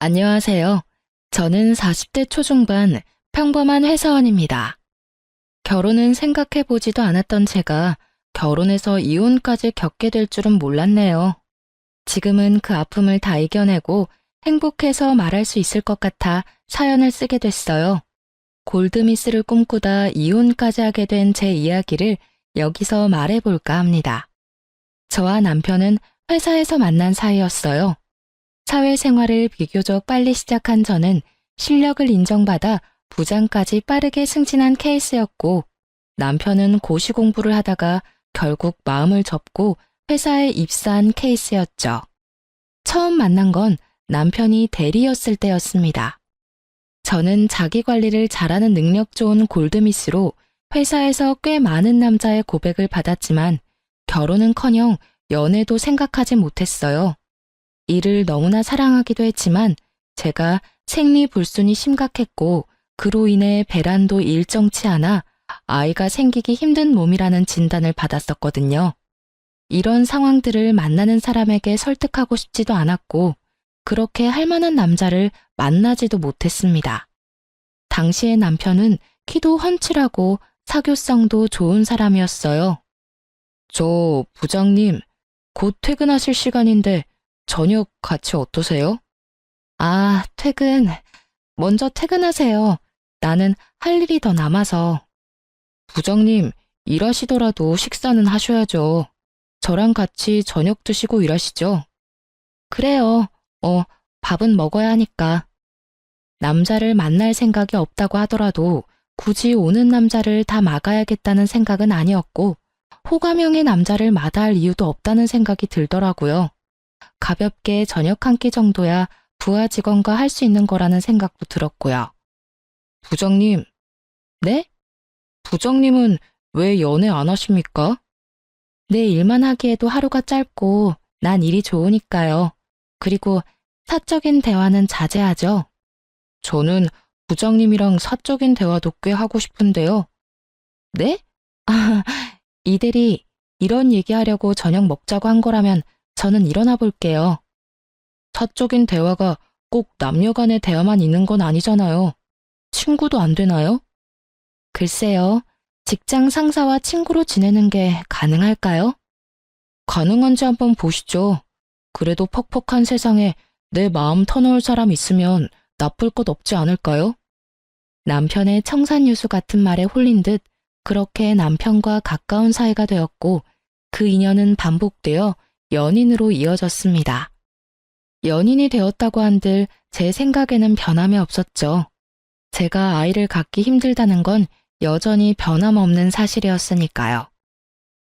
안녕하세요. 저는 40대 초중반 평범한 회사원입니다. 결혼은 생각해보지도 않았던 제가 결혼해서 이혼까지 겪게 될 줄은 몰랐네요. 지금은 그 아픔을 다 이겨내고 행복해서 말할 수 있을 것 같아 사연을 쓰게 됐어요. 골드미스를 꿈꾸다 이혼까지 하게 된 제 이야기를 여기서 말해볼까 합니다. 저와 남편은 회사에서 만난 사이였어요. 사회생활을 비교적 빨리 시작한 저는 실력을 인정받아 부장까지 빠르게 승진한 케이스였고, 남편은 고시 공부를 하다가 결국 마음을 접고 회사에 입사한 케이스였죠. 처음 만난 건 남편이 대리였을 때였습니다. 저는 자기 관리를 잘하는 능력 좋은 골드미스로 회사에서 꽤 많은 남자의 고백을 받았지만 결혼은커녕 연애도 생각하지 못했어요. 일을 너무나 사랑하기도 했지만 제가 생리불순이 심각했고 그로 인해 배란도 일정치 않아 아이가 생기기 힘든 몸이라는 진단을 받았었거든요. 이런 상황들을 만나는 사람에게 설득하고 싶지도 않았고 그렇게 할 만한 남자를 만나지도 못했습니다. 당시의 남편은 키도 훤칠하고 사교성도 좋은 사람이었어요. 저 부장님, 곧 퇴근하실 시간인데 저녁 같이 어떠세요? 아, 퇴근. 먼저 퇴근하세요. 나는 할 일이 더 남아서. 부장님, 일하시더라도 식사는 하셔야죠. 저랑 같이 저녁 드시고 일하시죠. 그래요. 밥은 먹어야 하니까. 남자를 만날 생각이 없다고 하더라도 굳이 오는 남자를 다 막아야겠다는 생각은 아니었고 호감형의 남자를 마다할 이유도 없다는 생각이 들더라고요. 가볍게 저녁 한 끼 정도야 부하 직원과 할 수 있는 거라는 생각도 들었고요. 부장님, 네? 부장님은 왜 연애 안 하십니까? 내 일만 하기에도 하루가 짧고 난 일이 좋으니까요. 그리고 사적인 대화는 자제하죠. 저는 부장님이랑 사적인 대화도 꽤 하고 싶은데요. 네? 아, 이 대리, 이런 얘기하려고 저녁 먹자고 한 거라면 저는 일어나 볼게요. 사적인 대화가 꼭 남녀 간의 대화만 있는 건 아니잖아요. 친구도 안 되나요? 글쎄요, 직장 상사와 친구로 지내는 게 가능할까요? 가능한지 한번 보시죠. 그래도 퍽퍽한 세상에 내 마음 터놓을 사람 있으면 나쁠 것 없지 않을까요? 남편의 청산유수 같은 말에 홀린 듯 그렇게 남편과 가까운 사이가 되었고 그 인연은 반복되어 연인으로 이어졌습니다. 연인이 되었다고 한들 제 생각에는 변함이 없었죠. 제가 아이를 갖기 힘들다는 건 여전히 변함없는 사실이었으니까요.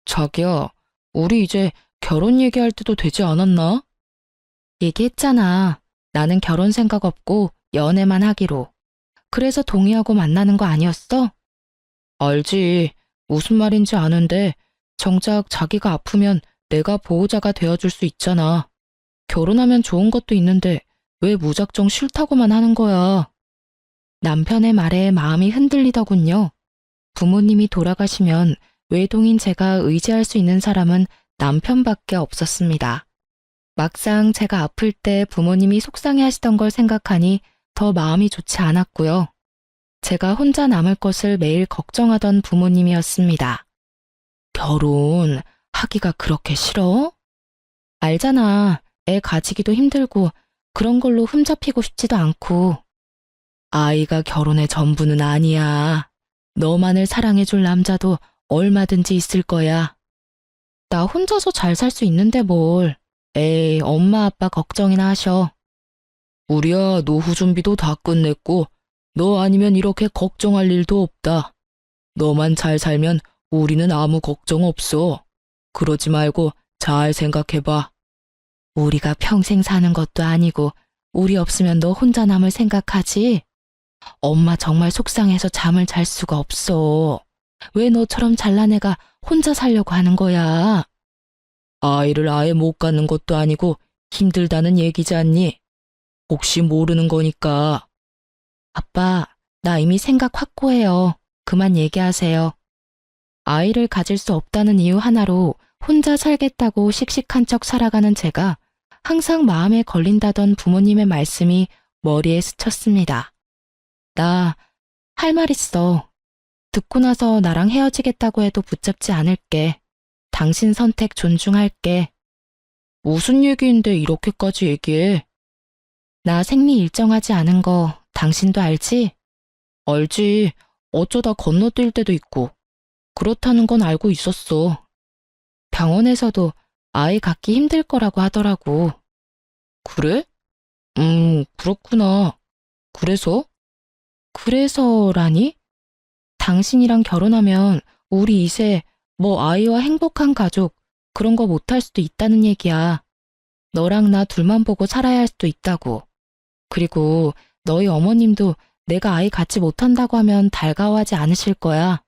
자기야, 우리 이제 결혼 얘기할 때도 되지 않았나? 얘기했잖아. 나는 결혼 생각 없고 연애만 하기로. 그래서 동의하고 만나는 거 아니었어? 알지. 무슨 말인지 아는데 정작 자기가 아프면 내가 보호자가 되어줄 수 있잖아. 결혼하면 좋은 것도 있는데 왜 무작정 싫다고만 하는 거야? 남편의 말에 마음이 흔들리더군요. 부모님이 돌아가시면 외동인 제가 의지할 수 있는 사람은 남편밖에 없었습니다. 막상 제가 아플 때 부모님이 속상해 하시던 걸 생각하니 더 마음이 좋지 않았고요. 제가 혼자 남을 것을 매일 걱정하던 부모님이었습니다. 결혼 하기가 그렇게 싫어? 알잖아. 애 가지기도 힘들고 그런 걸로 흠잡히고 싶지도 않고. 아이가 결혼의 전부는 아니야. 너만을 사랑해줄 남자도 얼마든지 있을 거야. 나 혼자서 잘 살 수 있는데 뭘. 에이, 엄마 아빠 걱정이나 하셔. 우리야 노후 준비도 다 끝냈고 너 아니면 이렇게 걱정할 일도 없다. 너만 잘 살면 우리는 아무 걱정 없어. 그러지 말고 잘 생각해봐. 우리가 평생 사는 것도 아니고 우리 없으면 너 혼자 남을 생각하지? 엄마 정말 속상해서 잠을 잘 수가 없어. 왜 너처럼 잘난 애가 혼자 살려고 하는 거야? 아이를 아예 못 갖는 것도 아니고 힘들다는 얘기지 않니? 혹시 모르는 거니까. 아빠, 나 이미 생각 확고해요. 그만 얘기하세요. 아이를 가질 수 없다는 이유 하나로 혼자 살겠다고 씩씩한 척 살아가는 제가 항상 마음에 걸린다던 부모님의 말씀이 머리에 스쳤습니다. 나 할 말 있어. 듣고 나서 나랑 헤어지겠다고 해도 붙잡지 않을게. 당신 선택 존중할게. 무슨 얘기인데 이렇게까지 얘기해? 나 생리 일정하지 않은 거 당신도 알지? 알지. 어쩌다 건너뛸 때도 있고. 그렇다는 건 알고 있었어. 병원에서도 아이 갖기 힘들 거라고 하더라고. 그래? 그렇구나. 그래서? 그래서라니? 당신이랑 결혼하면 우리 이세 뭐 아이와 행복한 가족 그런 거 못할 수도 있다는 얘기야. 너랑 나 둘만 보고 살아야 할 수도 있다고. 그리고 너희 어머님도 내가 아이 갖지 못한다고 하면 달가워하지 않으실 거야.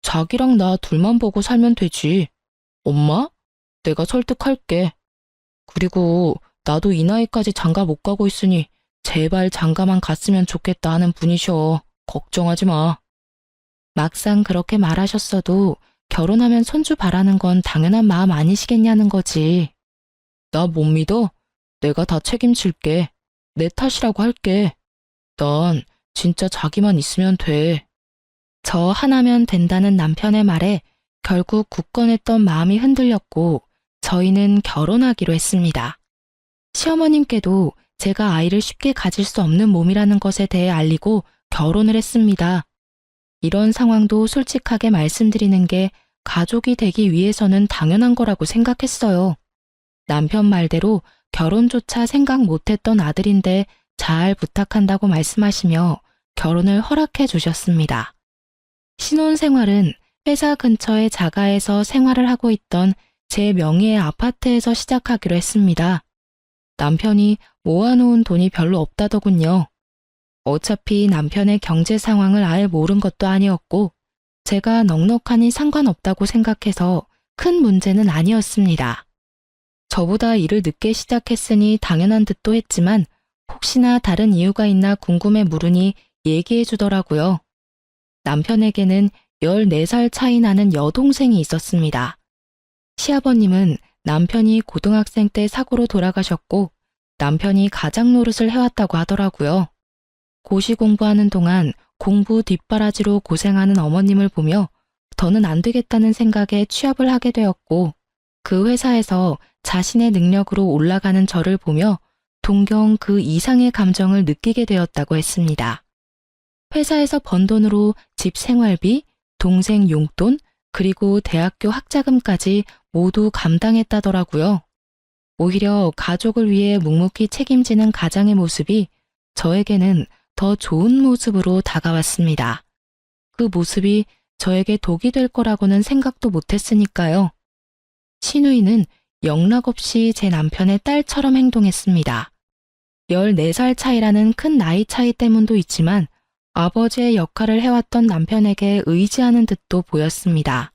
자기랑 나 둘만 보고 살면 되지. 엄마? 내가 설득할게. 그리고 나도 이 나이까지 장가 못 가고 있으니 제발 장가만 갔으면 좋겠다 하는 분이셔. 걱정하지 마. 막상 그렇게 말하셨어도 결혼하면 손주 바라는 건 당연한 마음 아니시겠냐는 거지. 나 못 믿어? 내가 다 책임질게. 내 탓이라고 할게. 난 진짜 자기만 있으면 돼. 저 하나면 된다는 남편의 말에 결국 굳건했던 마음이 흔들렸고 저희는 결혼하기로 했습니다. 시어머님께도 제가 아이를 쉽게 가질 수 없는 몸이라는 것에 대해 알리고 결혼을 했습니다. 이런 상황도 솔직하게 말씀드리는 게 가족이 되기 위해서는 당연한 거라고 생각했어요. 남편 말대로 결혼조차 생각 못했던 아들인데 잘 부탁한다고 말씀하시며 결혼을 허락해 주셨습니다. 신혼생활은 회사 근처의 자가에서 생활을 하고 있던 제 명의의 아파트에서 시작하기로 했습니다. 남편이 모아놓은 돈이 별로 없다더군요. 어차피 남편의 경제 상황을 아예 모른 것도 아니었고 제가 넉넉하니 상관없다고 생각해서 큰 문제는 아니었습니다. 저보다 일을 늦게 시작했으니 당연한 듯도 했지만 혹시나 다른 이유가 있나 궁금해 물으니 얘기해 주더라고요. 남편에게는 14살 차이 나는 여동생이 있었습니다. 시아버님은 남편이 고등학생 때 사고로 돌아가셨고 남편이 가장 노릇을 해왔다고 하더라고요. 고시 공부하는 동안 공부 뒷바라지로 고생하는 어머님을 보며 더는 안 되겠다는 생각에 취업을 하게 되었고 그 회사에서 자신의 능력으로 올라가는 저를 보며 동경 그 이상의 감정을 느끼게 되었다고 했습니다. 회사에서 번 돈으로 집 생활비, 동생 용돈, 그리고 대학교 학자금까지 모두 감당했다더라고요. 오히려 가족을 위해 묵묵히 책임지는 가장의 모습이 저에게는 더 좋은 모습으로 다가왔습니다. 그 모습이 저에게 독이 될 거라고는 생각도 못했으니까요. 신우이는 영락없이 제 남편의 딸처럼 행동했습니다. 14살 차이라는 큰 나이 차이 때문도 있지만 아버지의 역할을 해왔던 남편에게 의지하는 듯도 보였습니다.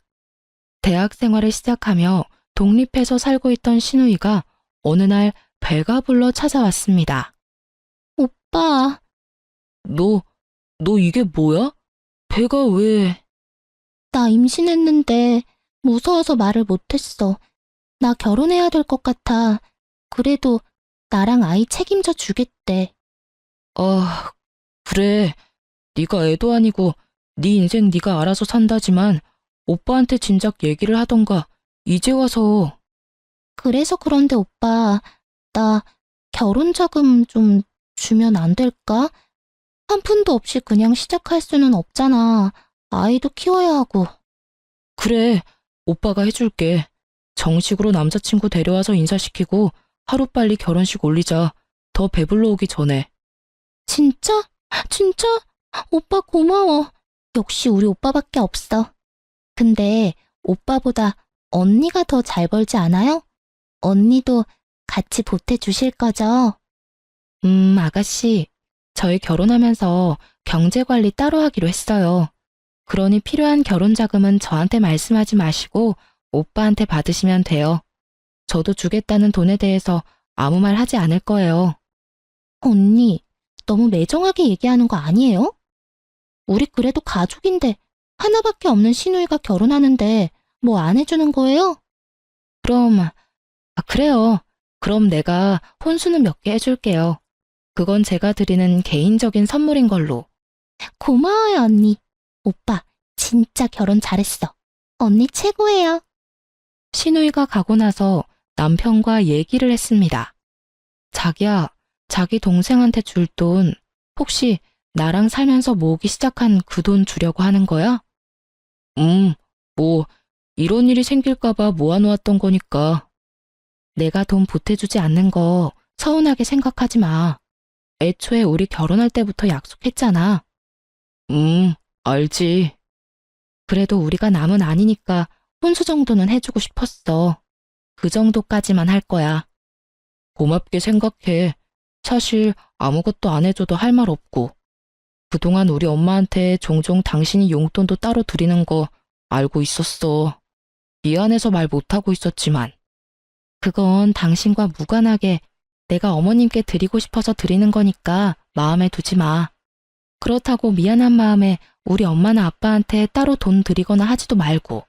대학 생활을 시작하며 독립해서 살고 있던 신우이가 어느 날 배가 불러 찾아왔습니다. 오빠. 너 이게 뭐야? 배가 왜? 나 임신했는데 무서워서 말을 못했어. 나 결혼해야 될 것 같아. 그래도 나랑 아이 책임져 주겠대. 아, 그래. 네가 애도 아니고 네 인생 네가 알아서 산다지만 오빠한테 진작 얘기를 하던가 이제 와서. 그래서 그런데 오빠, 나 결혼자금 좀 주면 안 될까? 한 푼도 없이 그냥 시작할 수는 없잖아. 아이도 키워야 하고. 그래, 오빠가 해줄게. 정식으로 남자친구 데려와서 인사시키고 하루빨리 결혼식 올리자. 더 배불러 오기 전에. 진짜? 진짜? 오빠 고마워. 역시 우리 오빠밖에 없어. 근데 오빠보다 언니가 더 잘 벌지 않아요? 언니도 같이 보태주실 거죠? 아가씨. 저희 결혼하면서 경제관리 따로 하기로 했어요. 그러니 필요한 결혼 자금은 저한테 말씀하지 마시고 오빠한테 받으시면 돼요. 저도 주겠다는 돈에 대해서 아무 말 하지 않을 거예요. 언니, 너무 매정하게 얘기하는 거 아니에요? 우리 그래도 가족인데 하나밖에 없는 시누이가 결혼하는데 뭐 안 해주는 거예요? 그럼, 그래요. 그럼 내가 혼수는 몇 개 해줄게요. 그건 제가 드리는 개인적인 선물인 걸로. 고마워요, 언니. 오빠, 진짜 결혼 잘했어. 언니 최고예요. 시누이가 가고 나서 남편과 얘기를 했습니다. 자기야, 자기 동생한테 줄 돈 혹시 나랑 살면서 모으기 시작한 그 돈 주려고 하는 거야? 뭐 이런 일이 생길까봐 모아놓았던 거니까. 내가 돈 보태주지 않는 거 서운하게 생각하지 마. 애초에 우리 결혼할 때부터 약속했잖아. 알지. 그래도 우리가 남은 아니니까 혼수 정도는 해주고 싶었어. 그 정도까지만 할 거야. 고맙게 생각해. 사실 아무것도 안 해줘도 할 말 없고. 그동안 우리 엄마한테 종종 당신이 용돈도 따로 드리는 거 알고 있었어. 미안해서 말 못하고 있었지만. 그건 당신과 무관하게 내가 어머님께 드리고 싶어서 드리는 거니까 마음에 두지 마. 그렇다고 미안한 마음에 우리 엄마나 아빠한테 따로 돈 드리거나 하지도 말고.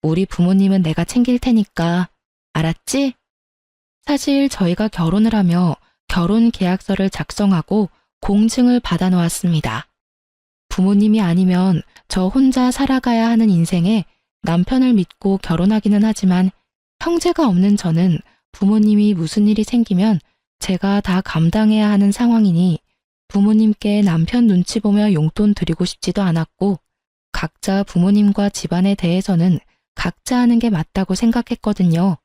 우리 부모님은 내가 챙길 테니까. 알았지? 사실 저희가 결혼을 하며 결혼 계약서를 작성하고 공증을 받아 놓았습니다. 부모님이 아니면 저 혼자 살아가야 하는 인생에 남편을 믿고 결혼하기는 하지만 형제가 없는 저는 부모님이 무슨 일이 생기면 제가 다 감당해야 하는 상황이니 부모님께 남편 눈치 보며 용돈 드리고 싶지도 않았고 각자 부모님과 집안에 대해서는 각자 하는 게 맞다고 생각했거든요.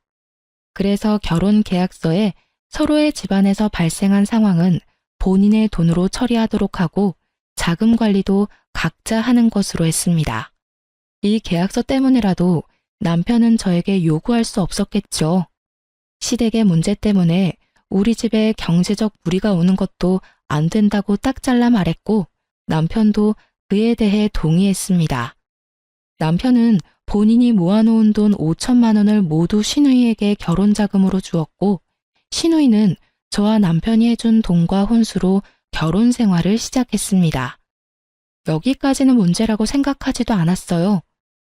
그래서 결혼 계약서에 서로의 집안에서 발생한 상황은 본인의 돈으로 처리하도록 하고 자금 관리도 각자 하는 것으로 했습니다. 이 계약서 때문에라도 남편은 저에게 요구할 수 없었겠죠. 시댁의 문제 때문에 우리 집에 경제적 무리가 오는 것도 안 된다고 딱 잘라 말했고 남편도 그에 대해 동의했습니다. 남편은 본인이 모아놓은 돈 5천만 원을 모두 시누이에게 결혼자금으로 주었고 시누이는 저와 남편이 해준 돈과 혼수로 결혼 생활을 시작했습니다. 여기까지는 문제라고 생각하지도 않았어요.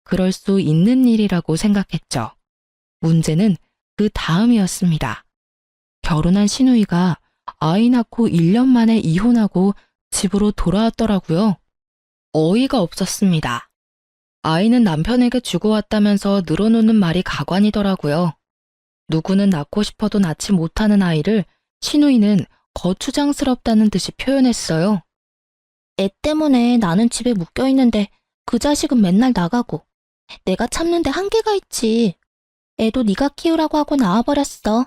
그럴 수 있는 일이라고 생각했죠. 문제는 그 다음이었습니다. 결혼한 시누이가 아이 낳고 1년 만에 이혼하고 집으로 돌아왔더라고요. 어이가 없었습니다. 아이는 남편에게 주고 왔다면서 늘어놓는 말이 가관이더라고요. 누구는 낳고 싶어도 낳지 못하는 아이를 시누이는 거추장스럽다는 듯이 표현했어요. 애 때문에 나는 집에 묶여 있는데 그 자식은 맨날 나가고 내가 참는데 한계가 있지. 애도 네가 키우라고 하고 나와버렸어.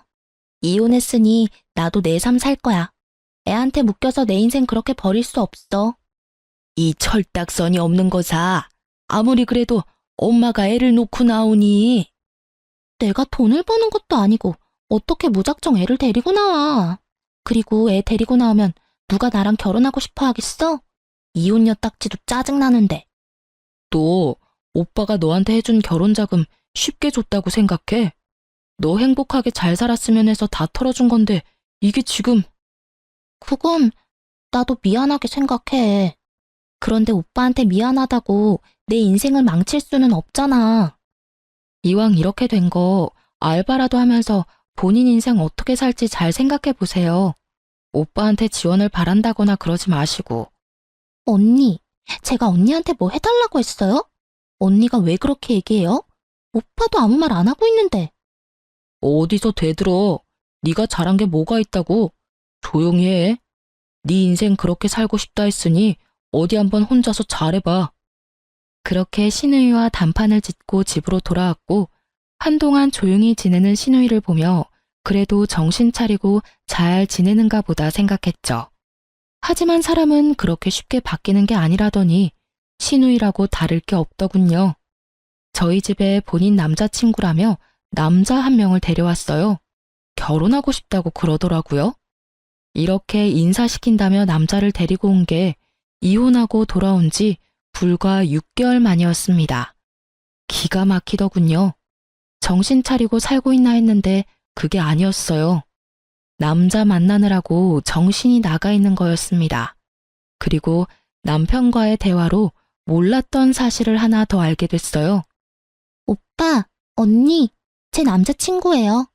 이혼했으니 나도 내 삶 살 거야. 애한테 묶여서 내 인생 그렇게 버릴 수 없어. 이 철딱선이 없는 거사. 아무리 그래도 엄마가 애를 놓고 나오니. 내가 돈을 버는 것도 아니고 어떻게 무작정 애를 데리고 나와. 그리고 애 데리고 나오면 누가 나랑 결혼하고 싶어 하겠어? 이혼녀 딱지도 짜증나는데. 너 오빠가 너한테 해준 결혼자금 쉽게 줬다고 생각해? 너 행복하게 잘 살았으면 해서 다 털어준 건데 이게 지금. 그건 나도 미안하게 생각해. 그런데 오빠한테 미안하다고 내 인생을 망칠 수는 없잖아. 이왕 이렇게 된 거 알바라도 하면서 본인 인생 어떻게 살지 잘 생각해 보세요. 오빠한테 지원을 바란다거나 그러지 마시고. 언니, 제가 언니한테 뭐 해달라고 했어요? 언니가 왜 그렇게 얘기해요? 오빠도 아무 말 안 하고 있는데. 어디서 대들어. 네가 잘한 게 뭐가 있다고. 조용히 해. 네 인생 그렇게 살고 싶다 했으니 어디 한번 혼자서 잘해봐. 그렇게 시누이와 단판을 짓고 집으로 돌아왔고 한동안 조용히 지내는 시누이를 보며 그래도 정신 차리고 잘 지내는가 보다 생각했죠. 하지만 사람은 그렇게 쉽게 바뀌는 게 아니라더니 시누이라고 다를 게 없더군요. 저희 집에 본인 남자친구라며 남자 한 명을 데려왔어요. 결혼하고 싶다고 그러더라고요. 이렇게 인사시킨다며 남자를 데리고 온 게 이혼하고 돌아온 지 불과 6개월 만이었습니다. 기가 막히더군요. 정신 차리고 살고 있나 했는데 그게 아니었어요. 남자 만나느라고 정신이 나가 있는 거였습니다. 그리고 남편과의 대화로 몰랐던 사실을 하나 더 알게 됐어요. 오빠, 언니, 제 남자친구예요.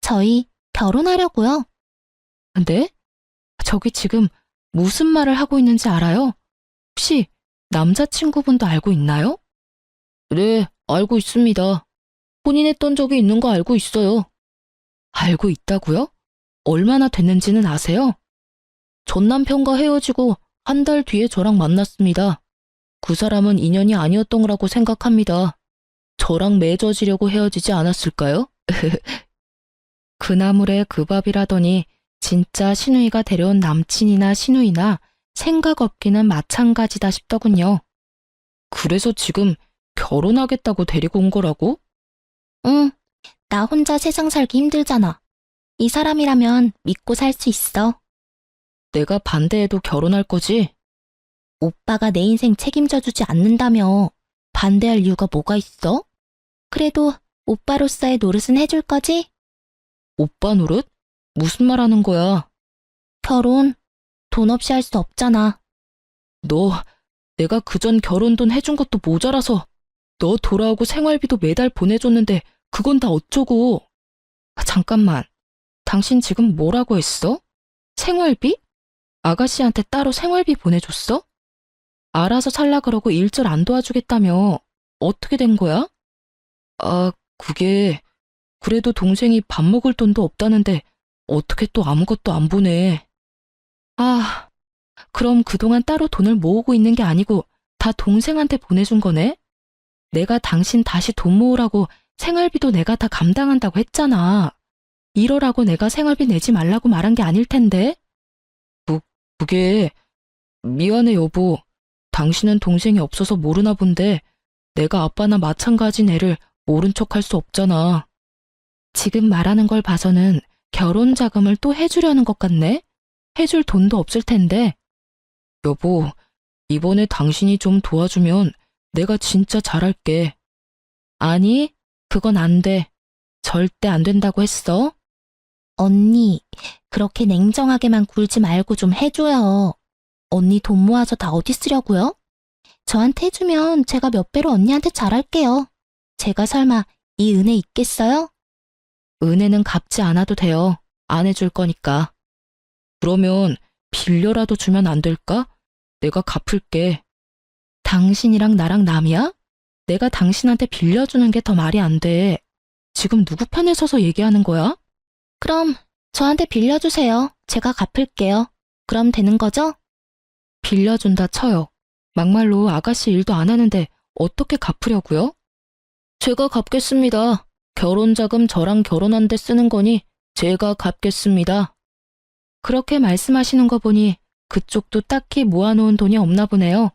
저희 결혼하려고요. 네? 저기 지금 무슨 말을 하고 있는지 알아요? 혹시 남자친구분도 알고 있나요? 네, 알고 있습니다. 혼인했던 적이 있는 거 알고 있어요. 알고 있다고요? 얼마나 됐는지는 아세요? 전 남편과 헤어지고 한 달 뒤에 저랑 만났습니다. 그 사람은 인연이 아니었던 거라고 생각합니다. 저랑 맺어지려고 헤어지지 않았을까요? 그 나물에 그 밥이라더니 진짜 신우이가 데려온 남친이나 신우이나 생각 없기는 마찬가지다 싶더군요. 그래서 지금 결혼하겠다고 데리고 온 거라고? 응, 나 혼자 세상 살기 힘들잖아. 이 사람이라면 믿고 살 수 있어. 내가 반대해도 결혼할 거지? 오빠가 내 인생 책임져주지 않는다며 반대할 이유가 뭐가 있어? 그래도 오빠로서의 노릇은 해줄 거지? 오빠 노릇? 무슨 말 하는 거야? 결혼, 돈 없이 할 수 없잖아. 너, 내가 그전 결혼 돈 해준 것도 모자라서 너 돌아오고 생활비도 매달 보내줬는데 그건 다 어쩌고. 잠깐만, 당신 지금 뭐라고 했어? 생활비? 아가씨한테 따로 생활비 보내줬어? 알아서 살라 그러고 일절 안 도와주겠다며. 어떻게 된 거야? 아, 그게 그래도 동생이 밥 먹을 돈도 없다는데 어떻게 또 아무것도 안 보내. 아, 그럼 그동안 따로 돈을 모으고 있는 게 아니고 다 동생한테 보내준 거네? 내가 당신 다시 돈 모으라고 생활비도 내가 다 감당한다고 했잖아. 이러라고 내가 생활비 내지 말라고 말한 게 아닐 텐데. 그게 미안해 여보. 당신은 동생이 없어서 모르나 본데 내가 아빠나 마찬가지인 애를 모른 척 할 수 없잖아. 지금 말하는 걸 봐서는 결혼 자금을 또 해주려는 것 같네? 해줄 돈도 없을 텐데. 여보, 이번에 당신이 좀 도와주면 내가 진짜 잘할게. 아니, 그건 안 돼. 절대 안 된다고 했어. 언니, 그렇게 냉정하게만 굴지 말고 좀 해줘요. 언니 돈 모아서 다 어디 쓰려고요? 저한테 해주면 제가 몇 배로 언니한테 잘할게요. 제가 설마 이 은혜 있겠어요? 은혜는 갚지 않아도 돼요. 안 해줄 거니까. 그러면 빌려라도 주면 안 될까? 내가 갚을게. 당신이랑 나랑 남이야? 내가 당신한테 빌려주는 게 더 말이 안 돼. 지금 누구 편에 서서 얘기하는 거야? 그럼 저한테 빌려주세요. 제가 갚을게요. 그럼 되는 거죠? 빌려준다 쳐요. 막말로 아가씨 일도 안 하는데 어떻게 갚으려고요? 제가 갚겠습니다. 결혼자금 저랑 결혼한 데 쓰는 거니 제가 갚겠습니다. 그렇게 말씀하시는 거 보니 그쪽도 딱히 모아놓은 돈이 없나 보네요.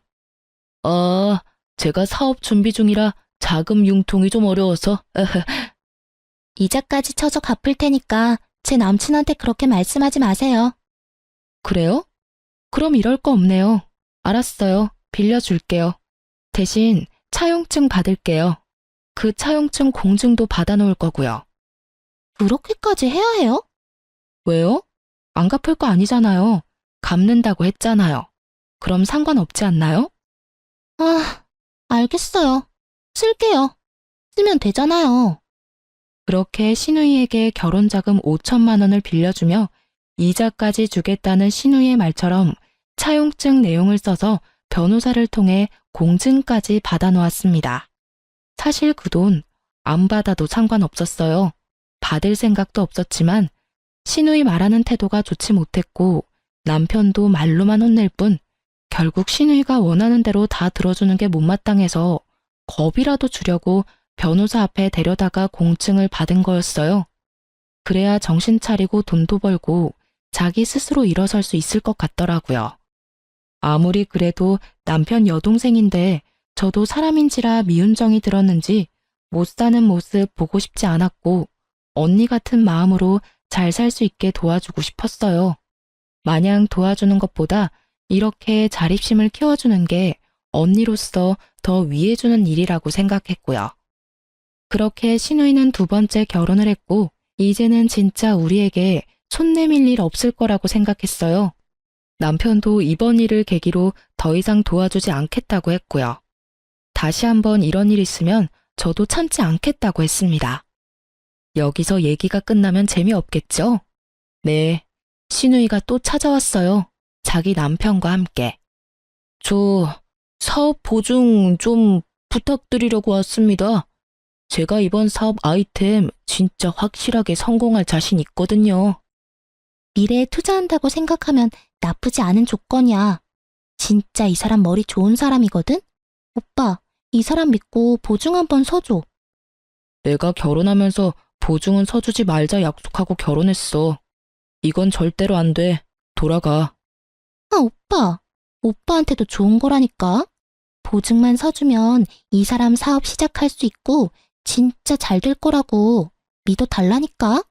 아, 제가 사업 준비 중이라 자금 융통이 좀 어려워서. 이자까지 쳐서 갚을 테니까 제 남친한테 그렇게 말씀하지 마세요. 그래요? 그럼 이럴 거 없네요. 알았어요. 빌려줄게요. 대신 차용증 받을게요. 그 차용증 공증도 받아놓을 거고요. 그렇게까지 해야 해요? 왜요? 안 갚을 거 아니잖아요. 갚는다고 했잖아요. 그럼 상관없지 않나요? 아, 알겠어요. 쓸게요. 쓰면 되잖아요. 그렇게 신우이에게 결혼자금 5천만 원을 빌려주며 이자까지 주겠다는 신우이의 말처럼 차용증 내용을 써서 변호사를 통해 공증까지 받아놓았습니다. 사실 그 돈 안 받아도 상관없었어요. 받을 생각도 없었지만 신우이 말하는 태도가 좋지 못했고 남편도 말로만 혼낼 뿐 결국 신우이가 원하는 대로 다 들어주는 게 못마땅해서 겁이라도 주려고 변호사 앞에 데려다가 공증을 받은 거였어요. 그래야 정신 차리고 돈도 벌고 자기 스스로 일어설 수 있을 것 같더라고요. 아무리 그래도 남편 여동생인데 저도 사람인지라 미운 정이 들었는지 못 사는 모습 보고 싶지 않았고 언니 같은 마음으로 잘 살 수 있게 도와주고 싶었어요. 마냥 도와주는 것보다 이렇게 자립심을 키워주는 게 언니로서 더 위해주는 일이라고 생각했고요. 그렇게 신우이는 두 번째 결혼을 했고 이제는 진짜 우리에게 손 내밀 일 없을 거라고 생각했어요. 남편도 이번 일을 계기로 더 이상 도와주지 않겠다고 했고요. 다시 한번 이런 일 있으면 저도 참지 않겠다고 했습니다. 여기서 얘기가 끝나면 재미없겠죠? 네, 신우이가 또 찾아왔어요. 자기 남편과 함께. 저 사업 보증 좀 부탁드리려고 왔습니다. 제가 이번 사업 아이템 진짜 확실하게 성공할 자신 있거든요. 미래에 투자한다고 생각하면 나쁘지 않은 조건이야. 진짜 이 사람 머리 좋은 사람이거든? 오빠, 이 사람 믿고 보증 한번 서줘. 내가 결혼하면서 보증은 서주지 말자 약속하고 결혼했어. 이건 절대로 안 돼. 돌아가. 아, 오빠. 오빠한테도 좋은 거라니까. 보증만 서주면 이 사람 사업 시작할 수 있고 진짜 잘 될 거라고. 믿어달라니까.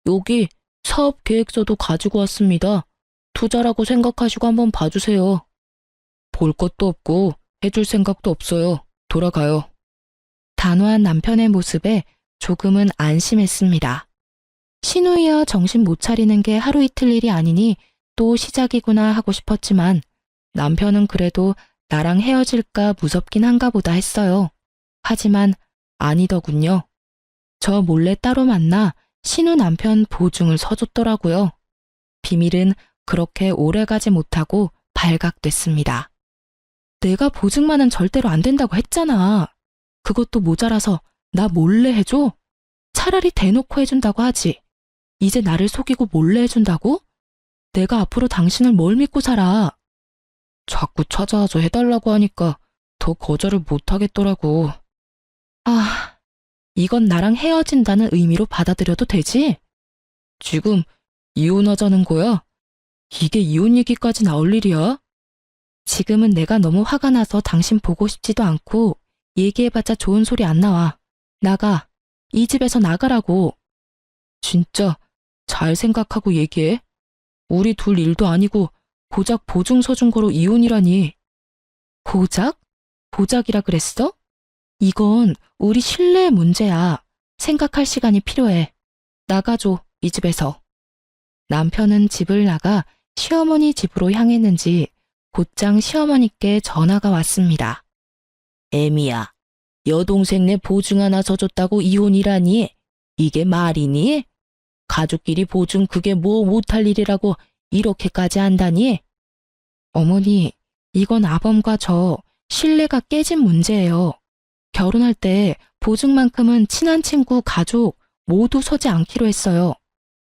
여기 사업 계획서도 가지고 왔습니다. 투자라고 생각하시고 한번 봐주세요. 볼 것도 없고 해줄 생각도 없어요. 돌아가요. 단호한 남편의 모습에 조금은 안심했습니다. 신우이야 정신 못 차리는 게 하루 이틀 일이 아니니 또 시작이구나 하고 싶었지만 남편은 그래도 나랑 헤어질까 무섭긴 한가 보다 했어요. 하지만 아니더군요. 저 몰래 따로 만나 신우 남편 보증을 서줬더라고요. 비밀은 그렇게 오래가지 못하고 발각됐습니다. 내가 보증만은 절대로 안 된다고 했잖아. 그것도 모자라서 나 몰래 해줘? 차라리 대놓고 해준다고 하지. 이제 나를 속이고 몰래 해준다고? 내가 앞으로 당신을 뭘 믿고 살아? 자꾸 찾아와서 해달라고 하니까 더 거절을 못하겠더라고. 아, 이건 나랑 헤어진다는 의미로 받아들여도 되지? 지금 이혼하자는 거야? 이게 이혼 얘기까지 나올 일이야? 지금은 내가 너무 화가 나서 당신 보고 싶지도 않고 얘기해봤자 좋은 소리 안 나와. 나가. 이 집에서 나가라고. 진짜 잘 생각하고 얘기해. 우리 둘 일도 아니고 고작 보증 서준 거로 이혼이라니. 고작? 고작이라 그랬어? 이건 우리 신뢰의 문제야. 생각할 시간이 필요해. 나가줘, 이 집에서. 남편은 집을 나가 시어머니 집으로 향했는지 곧장 시어머니께 전화가 왔습니다. 애미야, 여동생네 보증 하나 서줬다고 이혼이라니? 이게 말이니? 가족끼리 보증 그게 뭐 못할 일이라고 이렇게까지 한다니? 어머니, 이건 아범과 저 신뢰가 깨진 문제예요. 결혼할 때 보증만큼은 친한 친구, 가족 모두 서지 않기로 했어요.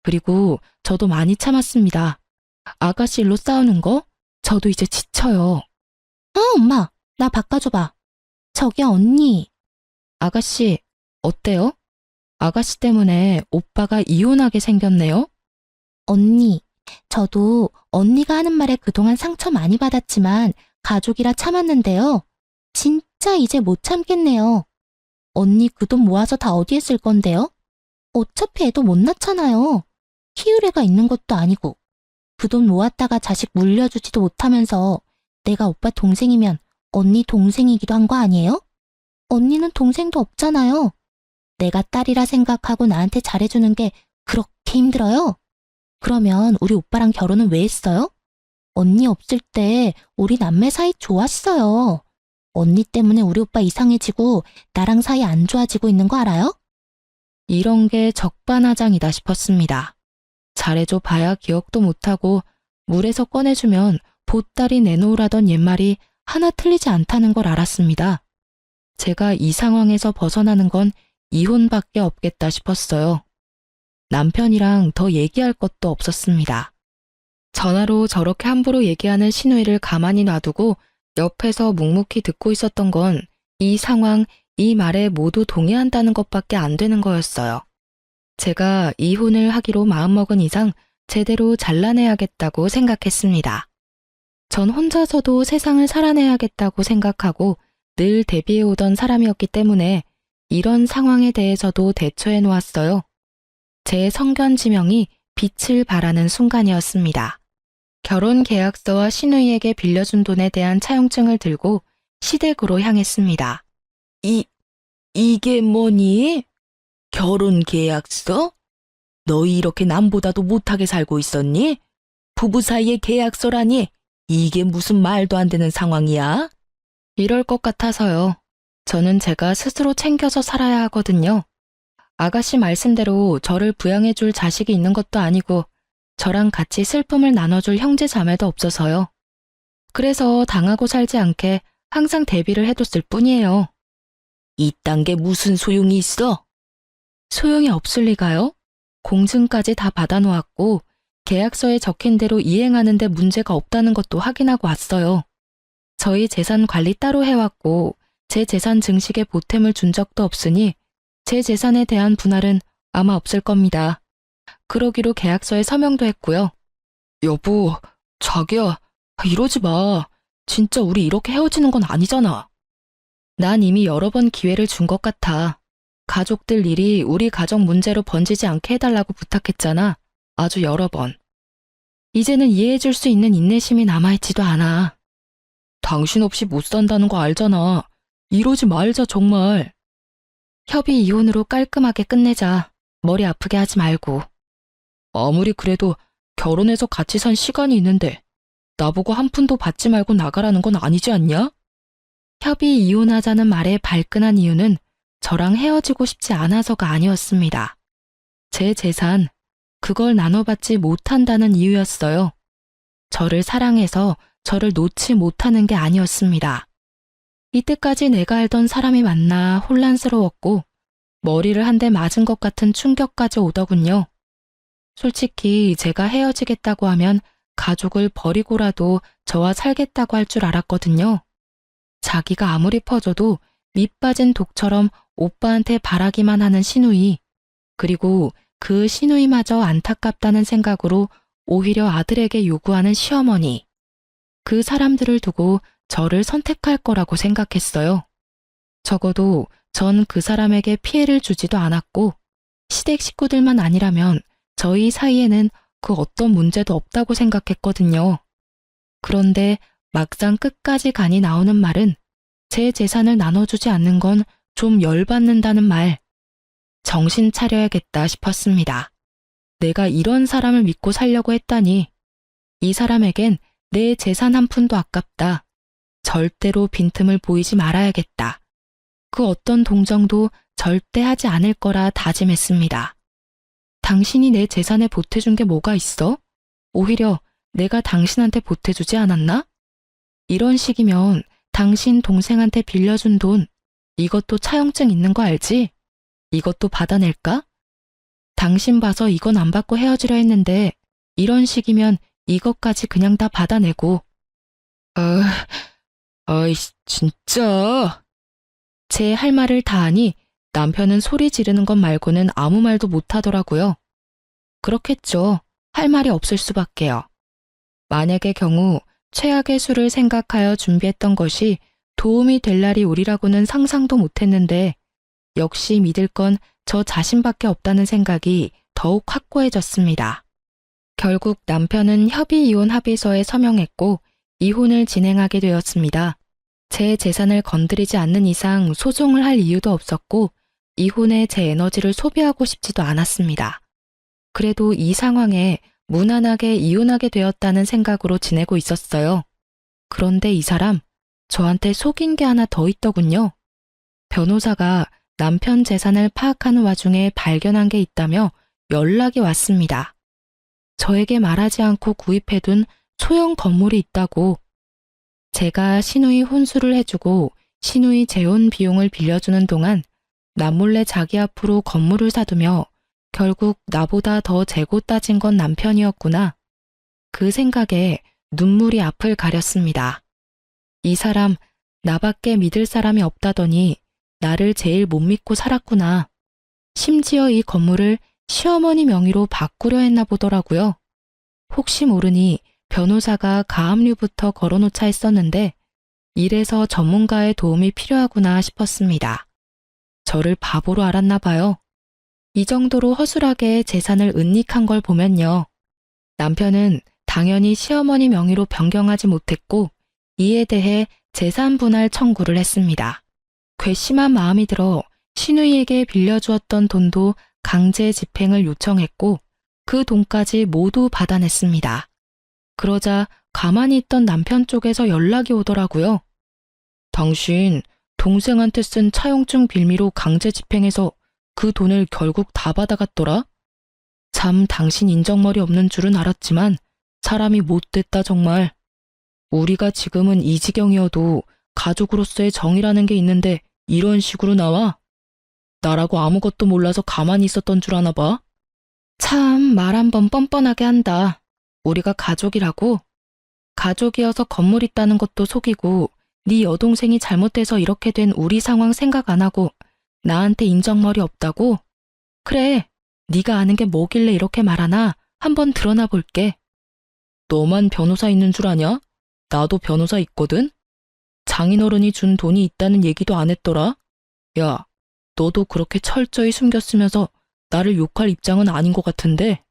그리고 저도 많이 참았습니다. 아가씨 일로 싸우는 거? 저도 이제 지쳐요. 엄마, 나 바꿔줘봐. 저기요, 언니. 아가씨, 어때요? 아가씨 때문에 오빠가 이혼하게 생겼네요? 언니, 저도 언니가 하는 말에 그동안 상처 많이 받았지만 가족이라 참았는데요. 진짜 이제 못 참겠네요. 언니 그 돈 모아서 다 어디에 쓸 건데요? 어차피 애도 못 낳잖아요. 키울 애가 있는 것도 아니고. 그 돈 모았다가 자식 물려주지도 못하면서 내가 오빠 동생이면 언니 동생이기도 한 거 아니에요? 언니는 동생도 없잖아요. 내가 딸이라 생각하고 나한테 잘해주는 게 그렇게 힘들어요? 그러면 우리 오빠랑 결혼은 왜 했어요? 언니 없을 때 우리 남매 사이 좋았어요. 언니 때문에 우리 오빠 이상해지고 나랑 사이 안 좋아지고 있는 거 알아요? 이런 게 적반하장이다 싶었습니다. 잘해줘 봐야 기억도 못하고 물에서 꺼내주면 보따리 내놓으라던 옛말이 하나 틀리지 않다는 걸 알았습니다. 제가 이 상황에서 벗어나는 건 이혼밖에 없겠다 싶었어요. 남편이랑 더 얘기할 것도 없었습니다. 전화로 저렇게 함부로 얘기하는 신우이를 가만히 놔두고 옆에서 묵묵히 듣고 있었던 건 이 상황, 이 말에 모두 동의한다는 것밖에 안 되는 거였어요. 제가 이혼을 하기로 마음먹은 이상 제대로 잘라내야겠다고 생각했습니다. 전 혼자서도 세상을 살아내야겠다고 생각하고 늘 대비해오던 사람이었기 때문에 이런 상황에 대해서도 대처해 놓았어요. 제 성견지명이 빛을 발하는 순간이었습니다. 결혼 계약서와 신우이에게 빌려준 돈에 대한 차용증을 들고 시댁으로 향했습니다. 이게 뭐니? 결혼 계약서? 너희 이렇게 남보다도 못하게 살고 있었니? 부부 사이의 계약서라니? 이게 무슨 말도 안 되는 상황이야? 이럴 것 같아서요. 저는 제가 스스로 챙겨서 살아야 하거든요. 아가씨 말씀대로 저를 부양해줄 자식이 있는 것도 아니고 저랑 같이 슬픔을 나눠줄 형제 자매도 없어서요. 그래서 당하고 살지 않게 항상 대비를 해뒀을 뿐이에요. 이딴 게 무슨 소용이 있어? 소용이 없을 리가요? 공증까지 다 받아놓았고 계약서에 적힌 대로 이행하는데 문제가 없다는 것도 확인하고 왔어요. 저희 재산 관리 따로 해왔고 제 재산 증식에 보탬을 준 적도 없으니 제 재산에 대한 분할은 아마 없을 겁니다. 그러기로 계약서에 서명도 했고요. 여보, 자기야, 이러지 마. 진짜 우리 이렇게 헤어지는 건 아니잖아. 난 이미 여러 번 기회를 준 것 같아. 가족들 일이 우리 가정 문제로 번지지 않게 해달라고 부탁했잖아. 아주 여러 번. 이제는 이해해줄 수 있는 인내심이 남아있지도 않아. 당신 없이 못 산다는 거 알잖아. 이러지 말자 정말. 협의 이혼으로 깔끔하게 끝내자. 머리 아프게 하지 말고. 아무리 그래도 결혼해서 같이 산 시간이 있는데 나보고 한 푼도 받지 말고 나가라는 건 아니지 않냐? 협의 이혼하자는 말에 발끈한 이유는 저랑 헤어지고 싶지 않아서가 아니었습니다. 제 재산, 그걸 나눠받지 못한다는 이유였어요. 저를 사랑해서 저를 놓지 못하는 게 아니었습니다. 이때까지 내가 알던 사람이 맞나 혼란스러웠고 머리를 한 대 맞은 것 같은 충격까지 오더군요. 솔직히 제가 헤어지겠다고 하면 가족을 버리고라도 저와 살겠다고 할 줄 알았거든요. 자기가 아무리 퍼져도 밑 빠진 독처럼 오빠한테 바라기만 하는 시누이, 그리고 그 시누이마저 안타깝다는 생각으로 오히려 아들에게 요구하는 시어머니, 그 사람들을 두고 저를 선택할 거라고 생각했어요. 적어도 전 그 사람에게 피해를 주지도 않았고 시댁 식구들만 아니라면 저희 사이에는 그 어떤 문제도 없다고 생각했거든요. 그런데 막상 끝까지 간이 나오는 말은 제 재산을 나눠주지 않는 건 좀 열받는다는 말. 정신 차려야겠다 싶었습니다. 내가 이런 사람을 믿고 살려고 했다니. 이 사람에겐 내 재산 한 푼도 아깝다. 절대로 빈틈을 보이지 말아야겠다. 그 어떤 동정도 절대 하지 않을 거라 다짐했습니다. 당신이 내 재산에 보태준 게 뭐가 있어? 오히려 내가 당신한테 보태주지 않았나? 이런 식이면 당신 동생한테 빌려준 돈, 이것도 차용증 있는 거 알지? 이것도 받아낼까? 당신 봐서 이건 안 받고 헤어지려 했는데 이런 식이면 이것까지 그냥 다 받아내고. 아이, 진짜. 제 할 말을 다 하니 남편은 소리 지르는 것 말고는 아무 말도 못 하더라고요. 그렇겠죠. 할 말이 없을 수밖에요. 만약의 경우 최악의 수를 생각하여 준비했던 것이 도움이 될 날이 오리라고는 상상도 못했는데 역시 믿을 건 저 자신밖에 없다는 생각이 더욱 확고해졌습니다. 결국 남편은 협의 이혼 합의서에 서명했고 이혼을 진행하게 되었습니다. 제 재산을 건드리지 않는 이상 소송을 할 이유도 없었고 이혼에 제 에너지를 소비하고 싶지도 않았습니다. 그래도 이 상황에 무난하게 이혼하게 되었다는 생각으로 지내고 있었어요. 그런데 이 사람, 저한테 속인 게 하나 더 있더군요. 변호사가 남편 재산을 파악하는 와중에 발견한 게 있다며 연락이 왔습니다. 저에게 말하지 않고 구입해둔 소형 건물이 있다고. 제가 시누이 혼수를 해주고 시누이 재혼 비용을 빌려주는 동안 남몰래 자기 앞으로 건물을 사두며 결국 나보다 더 재고 따진 건 남편이었구나. 그 생각에 눈물이 앞을 가렸습니다. 이 사람 나밖에 믿을 사람이 없다더니 나를 제일 못 믿고 살았구나. 심지어 이 건물을 시어머니 명의로 바꾸려 했나 보더라고요. 혹시 모르니 변호사가 가압류부터 걸어놓자 했었는데 이래서 전문가의 도움이 필요하구나 싶었습니다. 저를 바보로 알았나 봐요. 이 정도로 허술하게 재산을 은닉한 걸 보면요. 남편은 당연히 시어머니 명의로 변경하지 못했고 이에 대해 재산 분할 청구를 했습니다. 괘씸한 마음이 들어 시누이에게 빌려주었던 돈도 강제 집행을 요청했고 그 돈까지 모두 받아냈습니다. 그러자 가만히 있던 남편 쪽에서 연락이 오더라고요. 당신 동생한테 쓴 차용증 빌미로 강제 집행해서 그 돈을 결국 다 받아갔더라? 참 당신 인정머리 없는 줄은 알았지만 사람이 못됐다 정말. 우리가 지금은 이 지경이어도 가족으로서의 정이라는 게 있는데 이런 식으로 나와? 나라고 아무것도 몰라서 가만히 있었던 줄 아나 봐? 참 말 한번 뻔뻔하게 한다. 우리가 가족이라고? 가족이어서 건물 있다는 것도 속이고 네 여동생이 잘못돼서 이렇게 된 우리 상황 생각 안 하고 나한테 인정머리 없다고? 그래, 네가 아는 게 뭐길래 이렇게 말하나 한번 드러나 볼게. 너만 변호사 있는 줄 아냐? 나도 변호사 있거든? 장인어른이 준 돈이 있다는 얘기도 안 했더라? 야, 너도 그렇게 철저히 숨겼으면서 나를 욕할 입장은 아닌 것 같은데?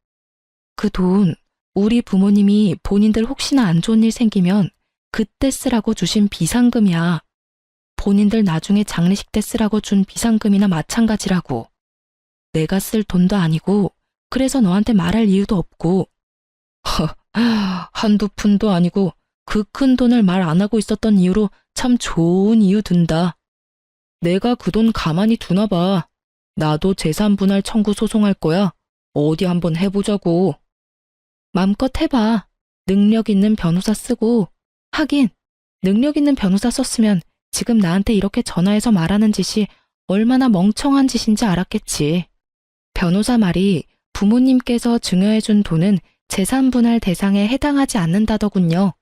그 돈, 우리 부모님이 본인들 혹시나 안 좋은 일 생기면 그때 쓰라고 주신 비상금이야. 본인들 나중에 장례식 때 쓰라고 준 비상금이나 마찬가지라고. 내가 쓸 돈도 아니고 그래서 너한테 말할 이유도 없고. 한두 푼도 아니고 그 큰 돈을 말 안 하고 있었던 이유로 참 좋은 이유 든다. 내가 그 돈 가만히 두나 봐. 나도 재산 분할 청구 소송할 거야. 어디 한번 해보자고. 맘껏 해봐. 능력 있는 변호사 쓰고. 하긴 능력 있는 변호사 썼으면 지금 나한테 이렇게 전화해서 말하는 짓이 얼마나 멍청한 짓인지 알았겠지. 변호사 말이 부모님께서 증여해준 돈은 재산 분할 대상에 해당하지 않는다더군요.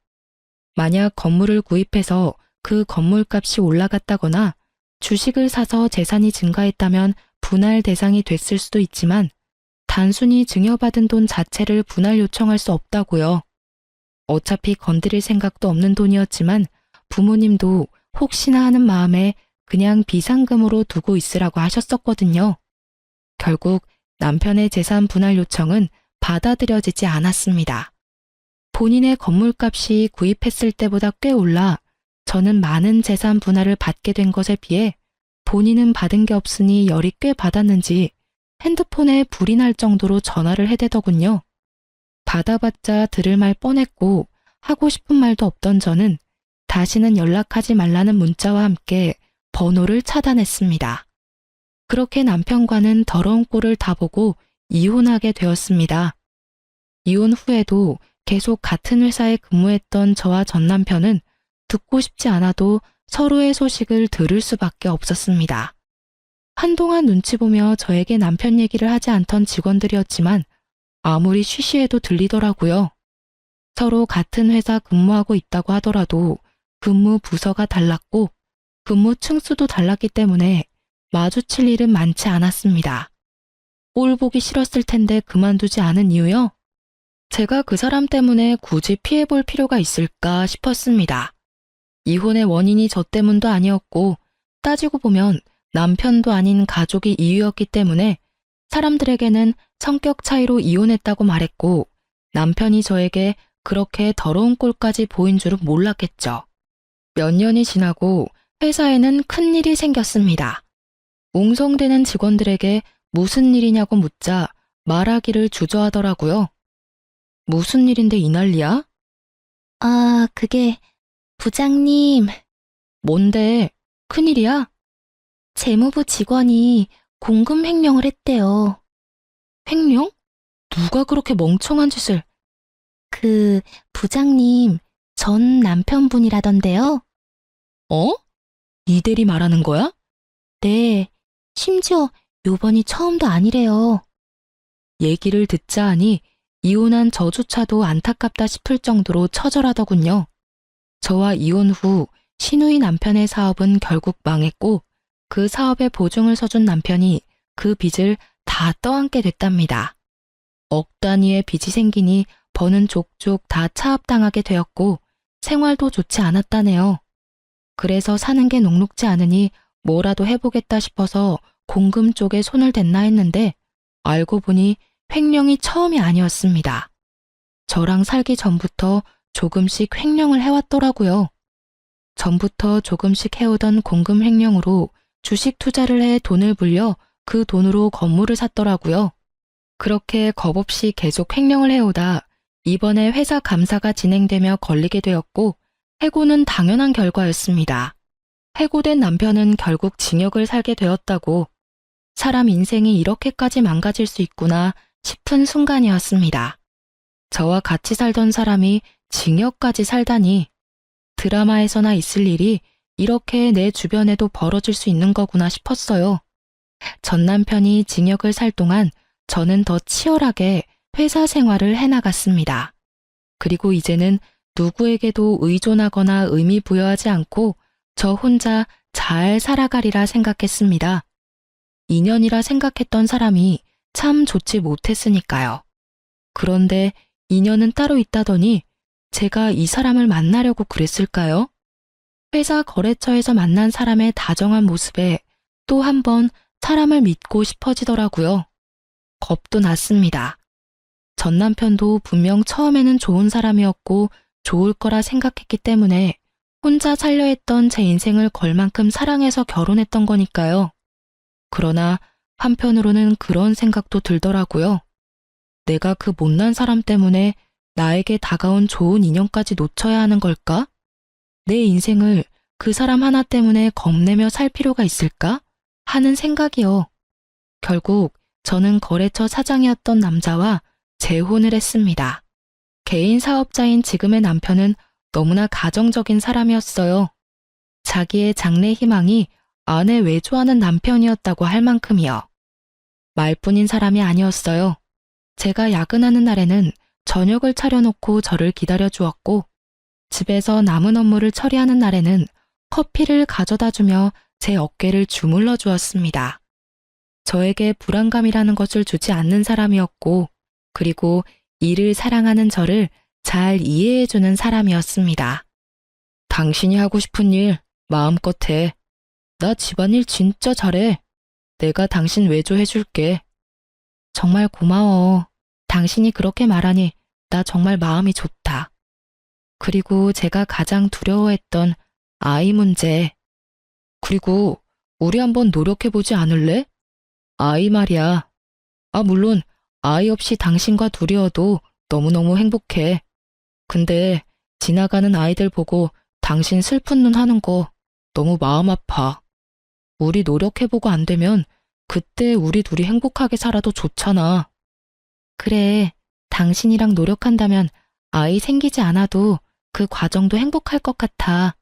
만약 건물을 구입해서 그 건물값이 올라갔다거나 주식을 사서 재산이 증가했다면 분할 대상이 됐을 수도 있지만 단순히 증여받은 돈 자체를 분할 요청할 수 없다고요. 어차피 건드릴 생각도 없는 돈이었지만 부모님도 혹시나 하는 마음에 그냥 비상금으로 두고 있으라고 하셨었거든요. 결국 남편의 재산 분할 요청은 받아들여지지 않았습니다. 본인의 건물값이 구입했을 때보다 꽤 올라 저는 많은 재산 분할을 받게 된 것에 비해 본인은 받은 게 없으니 열이 꽤 받았는지 핸드폰에 불이 날 정도로 전화를 해대더군요. 받아봤자 들을 말 뻔했고 하고 싶은 말도 없던 저는 다시는 연락하지 말라는 문자와 함께 번호를 차단했습니다. 그렇게 남편과는 더러운 꼴을 다 보고 이혼하게 되었습니다. 이혼 후에도 계속 같은 회사에 근무했던 저와 전 남편은 듣고 싶지 않아도 서로의 소식을 들을 수밖에 없었습니다. 한동안 눈치 보며 저에게 남편 얘기를 하지 않던 직원들이었지만 아무리 쉬쉬해도 들리더라고요. 서로 같은 회사 근무하고 있다고 하더라도 근무 부서가 달랐고 근무 층수도 달랐기 때문에 마주칠 일은 많지 않았습니다. 꼴 보기 싫었을 텐데 그만두지 않은 이유요? 제가 그 사람 때문에 굳이 피해볼 필요가 있을까 싶었습니다. 이혼의 원인이 저 때문도 아니었고 따지고 보면 남편도 아닌 가족이 이유였기 때문에 사람들에게는 성격 차이로 이혼했다고 말했고 남편이 저에게 그렇게 더러운 꼴까지 보인 줄은 몰랐겠죠. 몇 년이 지나고 회사에는 큰일이 생겼습니다. 웅성대는 직원들에게 무슨 일이냐고 묻자 말하기를 주저하더라고요. 무슨 일인데 이 난리야? 아, 그게 부장님, 뭔데? 큰일이야? 재무부 직원이 공금 횡령을 했대요. 횡령? 누가 그렇게 멍청한 짓을? 그 부장님 전 남편분이라던데요. 어? 이 대리 말하는 거야? 네, 심지어 요번이 처음도 아니래요. 얘기를 듣자 하니 이혼한 저조차도 안타깝다 싶을 정도로 처절하더군요. 저와 이혼 후 시누이 남편의 사업은 결국 망했고 그 사업에 보증을 서준 남편이 그 빚을 다 떠안게 됐답니다. 억 단위의 빚이 생기니 버는 족족 다 차압당하게 되었고 생활도 좋지 않았다네요. 그래서 사는 게 녹록지 않으니 뭐라도 해보겠다 싶어서 공금 쪽에 손을 댔나 했는데 알고 보니 횡령이 처음이 아니었습니다. 저랑 살기 전부터 조금씩 횡령을 해왔더라고요. 전부터 조금씩 해오던 공금 횡령으로 주식 투자를 해 돈을 불려 그 돈으로 건물을 샀더라고요. 그렇게 겁없이 계속 횡령을 해오다 이번에 회사 감사가 진행되며 걸리게 되었고 해고는 당연한 결과였습니다. 해고된 남편은 결국 징역을 살게 되었다고 사람 인생이 이렇게까지 망가질 수 있구나 싶은 순간이었습니다. 저와 같이 살던 사람이 징역까지 살다니, 드라마에서나 있을 일이 이렇게 내 주변에도 벌어질 수 있는 거구나 싶었어요. 전 남편이 징역을 살 동안 저는 더 치열하게 회사 생활을 해나갔습니다. 그리고 이제는 누구에게도 의존하거나 의미 부여하지 않고 저 혼자 잘 살아가리라 생각했습니다. 인연이라 생각했던 사람이 참 좋지 못했으니까요. 그런데 인연은 따로 있다더니 제가 이 사람을 만나려고 그랬을까요? 회사 거래처에서 만난 사람의 다정한 모습에 또 한 번 사람을 믿고 싶어지더라고요. 겁도 났습니다. 전 남편도 분명 처음에는 좋은 사람이었고 좋을 거라 생각했기 때문에 혼자 살려 했던 제 인생을 걸 만큼 사랑해서 결혼했던 거니까요. 그러나 한편으로는 그런 생각도 들더라고요. 내가 그 못난 사람 때문에 나에게 다가온 좋은 인연까지 놓쳐야 하는 걸까? 내 인생을 그 사람 하나 때문에 겁내며 살 필요가 있을까? 하는 생각이요. 결국 저는 거래처 사장이었던 남자와 재혼을 했습니다. 개인 사업자인 지금의 남편은 너무나 가정적인 사람이었어요. 자기의 장래 희망이 아내 외조하는 남편이었다고 할 만큼이요. 말뿐인 사람이 아니었어요. 제가 야근하는 날에는 저녁을 차려놓고 저를 기다려 주었고, 집에서 남은 업무를 처리하는 날에는 커피를 가져다 주며 제 어깨를 주물러 주었습니다. 저에게 불안감이라는 것을 주지 않는 사람이었고, 그리고 일을 사랑하는 저를 잘 이해해주는 사람이었습니다. 당신이 하고 싶은 일 마음껏 해. 나 집안일 진짜 잘해. 내가 당신 외조해줄게. 정말 고마워. 당신이 그렇게 말하니 나 정말 마음이 좋다. 그리고 제가 가장 두려워했던 아이 문제. 그리고 우리 한번 노력해보지 않을래? 아이 말이야. 물론 아이 없이 당신과 둘이어도 너무너무 행복해. 근데 지나가는 아이들 보고 당신 슬픈 눈 하는 거 너무 마음 아파. 우리 노력해보고 안 되면 그때 우리 둘이 행복하게 살아도 좋잖아. 그래, 당신이랑 노력한다면 아이 생기지 않아도 그 과정도 행복할 것 같아.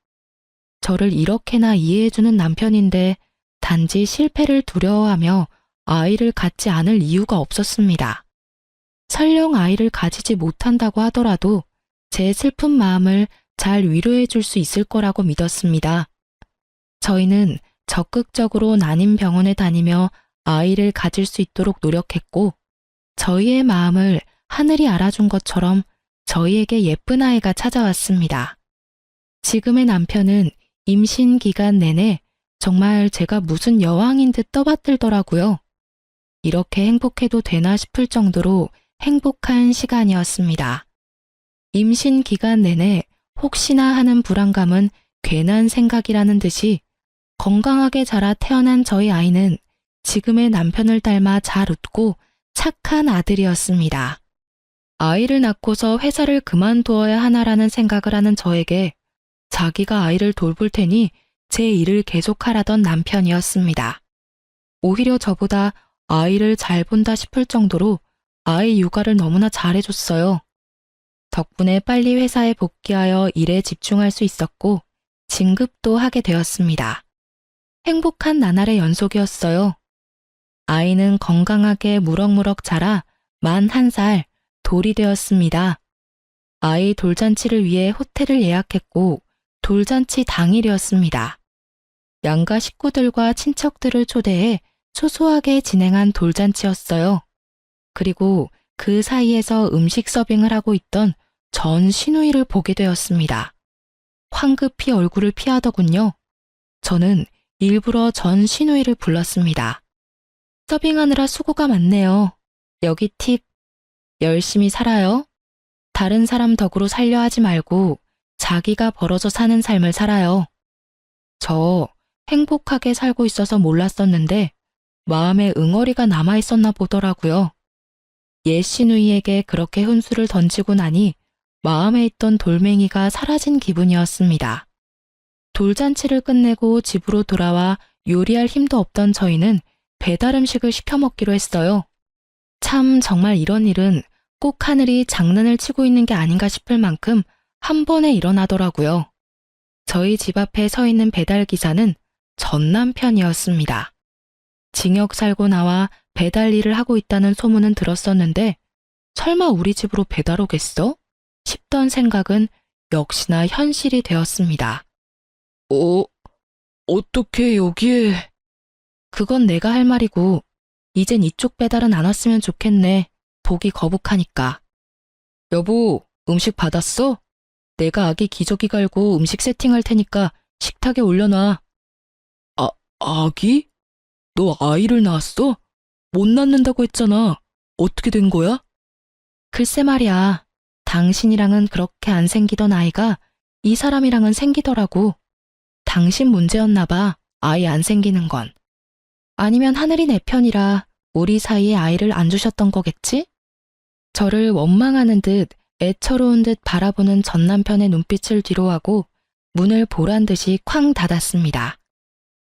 저를 이렇게나 이해해주는 남편인데 단지 실패를 두려워하며 아이를 갖지 않을 이유가 없었습니다. 설령 아이를 가지지 못한다고 하더라도 제 슬픈 마음을 잘 위로해 줄 수 있을 거라고 믿었습니다. 저희는 적극적으로 난임병원에 다니며 아이를 가질 수 있도록 노력했고, 저희의 마음을 하늘이 알아준 것처럼 저희에게 예쁜 아이가 찾아왔습니다. 지금의 남편은 임신 기간 내내 정말 제가 무슨 여왕인 듯 떠받들더라고요. 이렇게 행복해도 되나 싶을 정도로 행복한 시간이었습니다. 임신 기간 내내 혹시나 하는 불안감은 괜한 생각이라는 듯이 건강하게 자라 태어난 저희 아이는 지금의 남편을 닮아 잘 웃고 착한 아들이었습니다. 아이를 낳고서 회사를 그만두어야 하나라는 생각을 하는 저에게 자기가 아이를 돌볼 테니 제 일을 계속하라던 남편이었습니다. 오히려 저보다 아이를 잘 본다 싶을 정도로 아이 육아를 너무나 잘해줬어요. 덕분에 빨리 회사에 복귀하여 일에 집중할 수 있었고 진급도 하게 되었습니다. 행복한 나날의 연속이었어요. 아이는 건강하게 무럭무럭 자라 만 1살 돌이 되었습니다. 아이 돌잔치를 위해 호텔을 예약했고 돌잔치 당일이었습니다. 양가 식구들과 친척들을 초대해 소소하게 진행한 돌잔치였어요. 그리고 그 사이에서 음식 서빙을 하고 있던 전 시누이를 보게 되었습니다. 황급히 얼굴을 피하더군요. 저는 일부러 전 시누이를 불렀습니다. 서빙하느라 수고가 많네요. 여기 팁. 열심히 살아요. 다른 사람 덕으로 살려 하지 말고 자기가 벌어서 사는 삶을 살아요. 저 행복하게 살고 있어서 몰랐었는데 마음에 응어리가 남아있었나 보더라고요. 옛 시누이에게 그렇게 훈수를 던지고 나니 마음에 있던 돌멩이가 사라진 기분이었습니다. 돌잔치를 끝내고 집으로 돌아와 요리할 힘도 없던 저희는 배달 음식을 시켜 먹기로 했어요. 참 정말 이런 일은 꼭 하늘이 장난을 치고 있는 게 아닌가 싶을 만큼 한 번에 일어나더라고요. 저희 집 앞에 서 있는 배달기사는 전 남편이었습니다. 징역 살고 나와 배달 일을 하고 있다는 소문은 들었었는데 설마 우리 집으로 배달 오겠어? 싶던 생각은 역시나 현실이 되었습니다. 어떻게 여기에? 그건 내가 할 말이고 이젠 이쪽 배달은 안 왔으면 좋겠네. 보기 거북하니까. 여보, 음식 받았어? 내가 아기 기저귀 갈고 음식 세팅할 테니까 식탁에 올려놔. 아기? 너 아이를 낳았어? 못 낳는다고 했잖아. 어떻게 된 거야? 글쎄 말이야. 당신이랑은 그렇게 안 생기던 아이가 이 사람이랑은 생기더라고. 당신 문제였나 봐. 아이 안 생기는 건. 아니면 하늘이 내 편이라 우리 사이에 아이를 안 주셨던 거겠지? 저를 원망하는 듯 애처로운 듯 바라보는 전 남편의 눈빛을 뒤로하고 문을 보란 듯이 쾅 닫았습니다.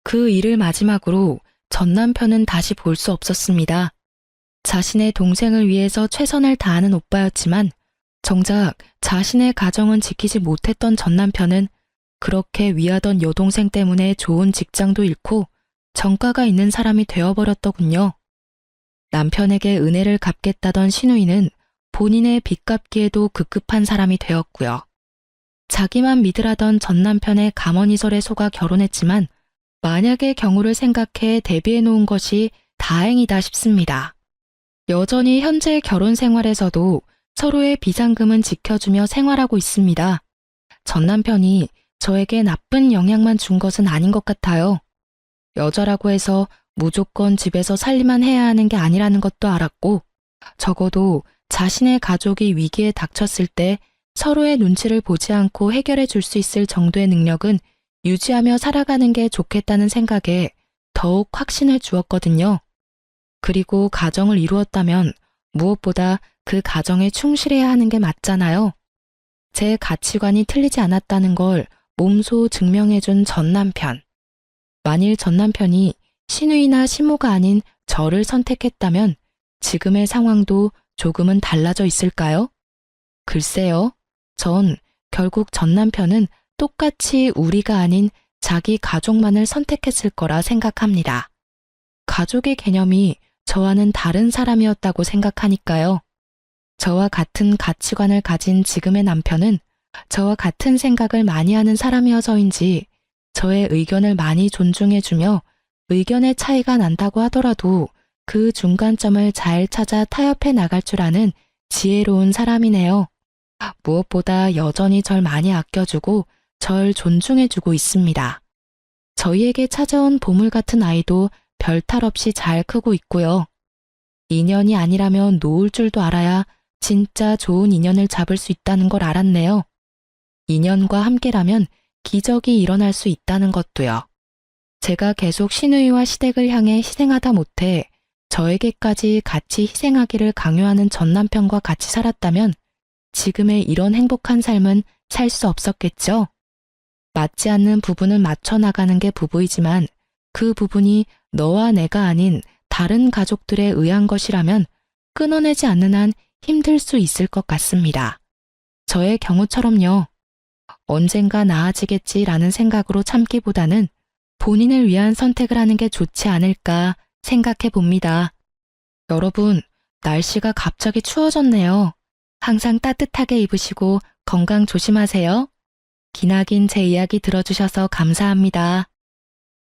그 일을 마지막으로 전 남편은 다시 볼 수 없었습니다. 자신의 동생을 위해서 최선을 다하는 오빠였지만 정작 자신의 가정은 지키지 못했던 전 남편은 그렇게 위하던 여동생 때문에 좋은 직장도 잃고 정가가 있는 사람이 되어버렸더군요. 남편에게 은혜를 갚겠다던 신우이는 본인의 빚 갚기에도 급급한 사람이 되었고요. 자기만 믿으라던 전 남편의 가머니설에 속아 결혼했지만 만약의 경우를 생각해 대비해 놓은 것이 다행이다 싶습니다. 여전히 현재 결혼 생활에서도 서로의 비상금은 지켜주며 생활하고 있습니다. 전 남편이 저에게 나쁜 영향만 준 것은 아닌 것 같아요. 여자라고 해서 무조건 집에서 살림만 해야 하는 게 아니라는 것도 알았고, 적어도 자신의 가족이 위기에 닥쳤을 때 서로의 눈치를 보지 않고 해결해 줄 수 있을 정도의 능력은 유지하며 살아가는 게 좋겠다는 생각에 더욱 확신을 주었거든요. 그리고 가정을 이루었다면 무엇보다 그 가정에 충실해야 하는 게 맞잖아요. 제 가치관이 틀리지 않았다는 걸 몸소 증명해준 전 남편. 만일 전 남편이 신우이나 신모가 아닌 저를 선택했다면 지금의 상황도 조금은 달라져 있을까요? 글쎄요. 전 결국 전 남편은 똑같이 우리가 아닌 자기 가족만을 선택했을 거라 생각합니다. 가족의 개념이 저와는 다른 사람이었다고 생각하니까요. 저와 같은 가치관을 가진 지금의 남편은 저와 같은 생각을 많이 하는 사람이어서인지 저의 의견을 많이 존중해주며 의견의 차이가 난다고 하더라도 그 중간점을 잘 찾아 타협해 나갈 줄 아는 지혜로운 사람이네요. 무엇보다 여전히 절 많이 아껴주고 절 존중해주고 있습니다. 저희에게 찾아온 보물 같은 아이도 별 탈 없이 잘 크고 있고요. 인연이 아니라면 놓을 줄도 알아야 진짜 좋은 인연을 잡을 수 있다는 걸 알았네요. 인연과 함께라면 기적이 일어날 수 있다는 것도요. 제가 계속 신우이와 시댁을 향해 희생하다 못해 저에게까지 같이 희생하기를 강요하는 전 남편과 같이 살았다면 지금의 이런 행복한 삶은 살 수 없었겠죠. 맞지 않는 부분은 맞춰 나가는 게 부부이지만 그 부분이 너와 내가 아닌 다른 가족들에 의한 것이라면 끊어내지 않는 한 힘들 수 있을 것 같습니다. 저의 경우처럼요. 언젠가 나아지겠지라는 생각으로 참기보다는 본인을 위한 선택을 하는 게 좋지 않을까 생각해 봅니다. 여러분, 날씨가 갑자기 추워졌네요. 항상 따뜻하게 입으시고 건강 조심하세요. 기나긴 제 이야기 들어주셔서 감사합니다.